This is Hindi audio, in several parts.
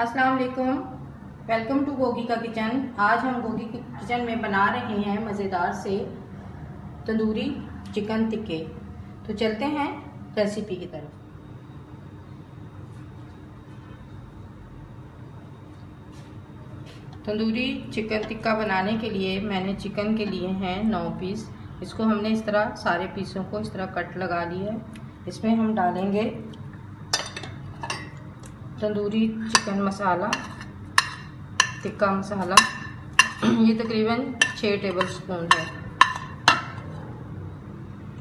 अस्सलाम वालेकुम, वेलकम टू गोगी का किचन। आज हम गोगी के किचन में बना रहे हैं मज़ेदार से तंदूरी चिकन टिक्के। तो चलते हैं रेसिपी की तरफ। तंदूरी चिकन टिक्का बनाने के लिए मैंने चिकन के लिए हैं 9 पीस। इसको हमने इस तरह सारे पीसों को इस तरह कट लगा लिया है। इसमें हम डालेंगे तंदूरी चिकन मसाला, टिक्का मसाला, ये तकरीबन 6 टेबल स्पून है।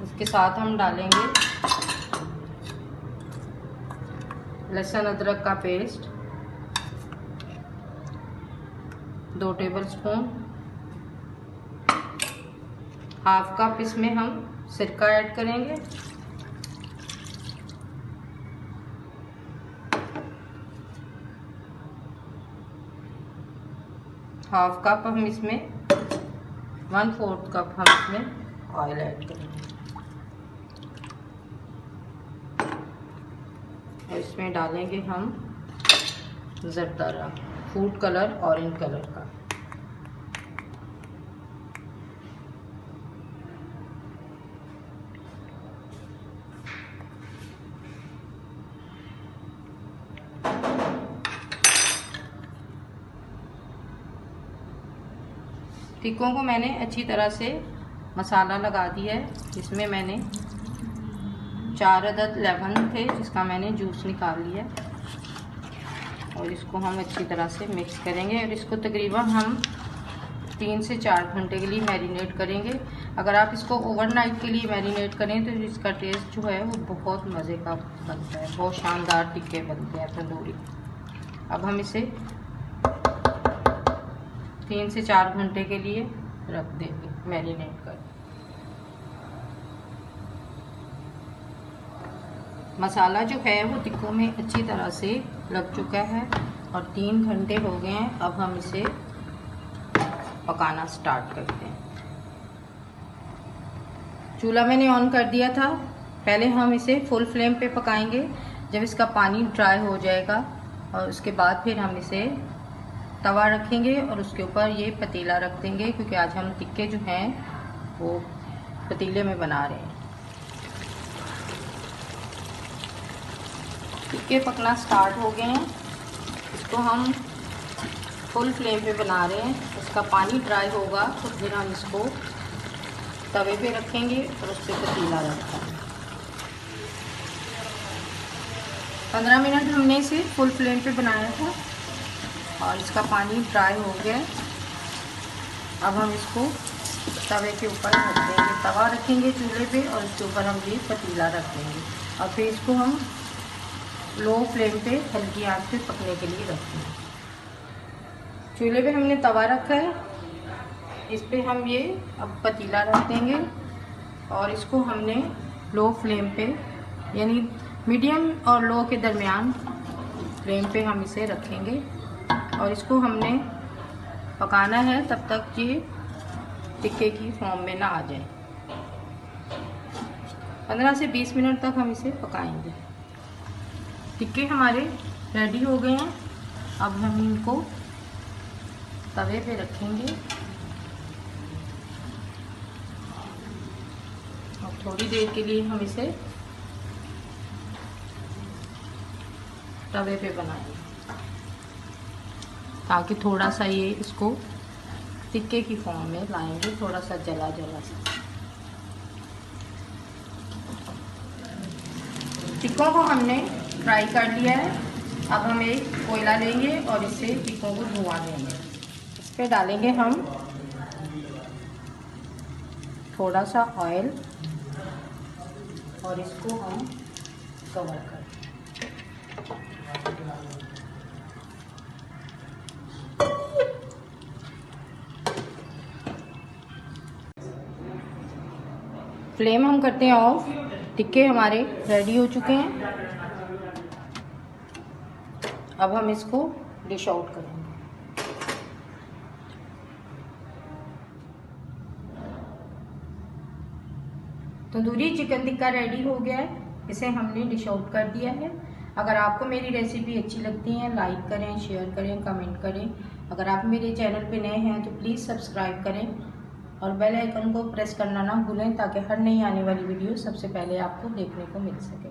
उसके साथ हम डालेंगे लहसुन अदरक का paste 2 table spoon. Half cup इसमें हम सिरका ऐड करेंगे। हाफ कप हम इसमें 1/4 कप हम इसमें ऑयल ऐड करेंगे और इसमें डालेंगे हम ज़रदारा फूड कलर ऑरेंज कलर का। टिक्कों को मैंने अच्छी तरह से मसाला लगा दिया है। इसमें मैंने 4 अदद लेमन थे जिसका मैंने जूस निकाल लिया और इसको हम अच्छी तरह से मिक्स करेंगे और इसको तकरीबन हम 3 से 4 घंटे के लिए मैरिनेट करेंगे। अगर आप इसको ओवरनाइट के लिए मैरिनेट करें तो इसका टेस्ट जो है वो बहुत मज़े का बनता है, बहुत शानदार टिक्के बनते हैं तंदूरी। अब हम इसे 3 से 4 घंटे के लिए रख देंगे मैरिनेट कर। मसाला जो है वो टिक्कों में अच्छी तरह से लग चुका है और 3 घंटे हो गए हैं। अब हम इसे पकाना स्टार्ट करते हैं। चूल्हा मैंने ऑन कर दिया था। पहले हम इसे फुल फ्लेम पे पकाएंगे। जब इसका पानी ड्राई हो जाएगा और उसके बाद फिर हम इसे तवा रखेंगे और उसके ऊपर ये पतीला रख देंगे, क्योंकि आज हम टिक्के जो हैं वो पतीले में बना रहे हैं। टिक्के पकना स्टार्ट हो गए हैं। इसको हम फुल फ्लेम पे बना रहे हैं। इसका पानी ड्राई होगा तो फिर हम इसको तवे पे रखेंगे और उस पर पतीला रखेंगे। 15 मिनट हमने इसे फुल फ्लेम पे बनाया था और इसका पानी ड्राई हो गया। अब हम इसको तवे के ऊपर रख देंगे। तवा रखेंगे चूल्हे पे और इसके ऊपर हम ये पतीला रख देंगे और फिर इसको हम लो फ्लेम पे हल्की आंच पे पकने के लिए रखेंगे। चूल्हे पे हमने तवा रखा है, इस पे हम ये अब पतीला रख देंगे और इसको हमने लो फ्लेम पे यानी मीडियम और लो के दरमियान फ्लेम पे हम इसे रखेंगे और इसको हमने पकाना है तब तक ये टिक्के की फॉर्म में ना आ जाए। 15 से 20 मिनट तक हम इसे पकाएंगे। टिक्के हमारे रेडी हो गए हैं। अब हम इनको तवे पे रखेंगे और थोड़ी देर के लिए हम इसे तवे पे बनाएंगे ताकि थोड़ा सा ये इसको टिक्के की फॉर्म में लाएंगे, थोड़ा सा जला जला सा। टिक्कों को हमने फ्राई कर लिया है। अब हम एक कोयला लेंगे और इससे टिक्कों को धुआं देंगे। इस पे डालेंगे हम थोड़ा सा ऑयल और इसको हम कवर कर फ्लेम हम करते हैं ऑफ। टिक्के हमारे रेडी हो चुके हैं। अब हम इसको डिश आउट करेंगे। तंदूरी चिकन टिक्का रेडी हो गया है। इसे हमने डिश आउट कर दिया है। अगर आपको मेरी रेसिपी अच्छी लगती है लाइक करें, शेयर करें, कमेंट करें। अगर आप मेरे चैनल पे नए हैं तो प्लीज़ सब्सक्राइब करें और बेल आइकन को प्रेस करना ना भूलें ताकि हर नई आने वाली वीडियो सबसे पहले आपको देखने को मिल सके।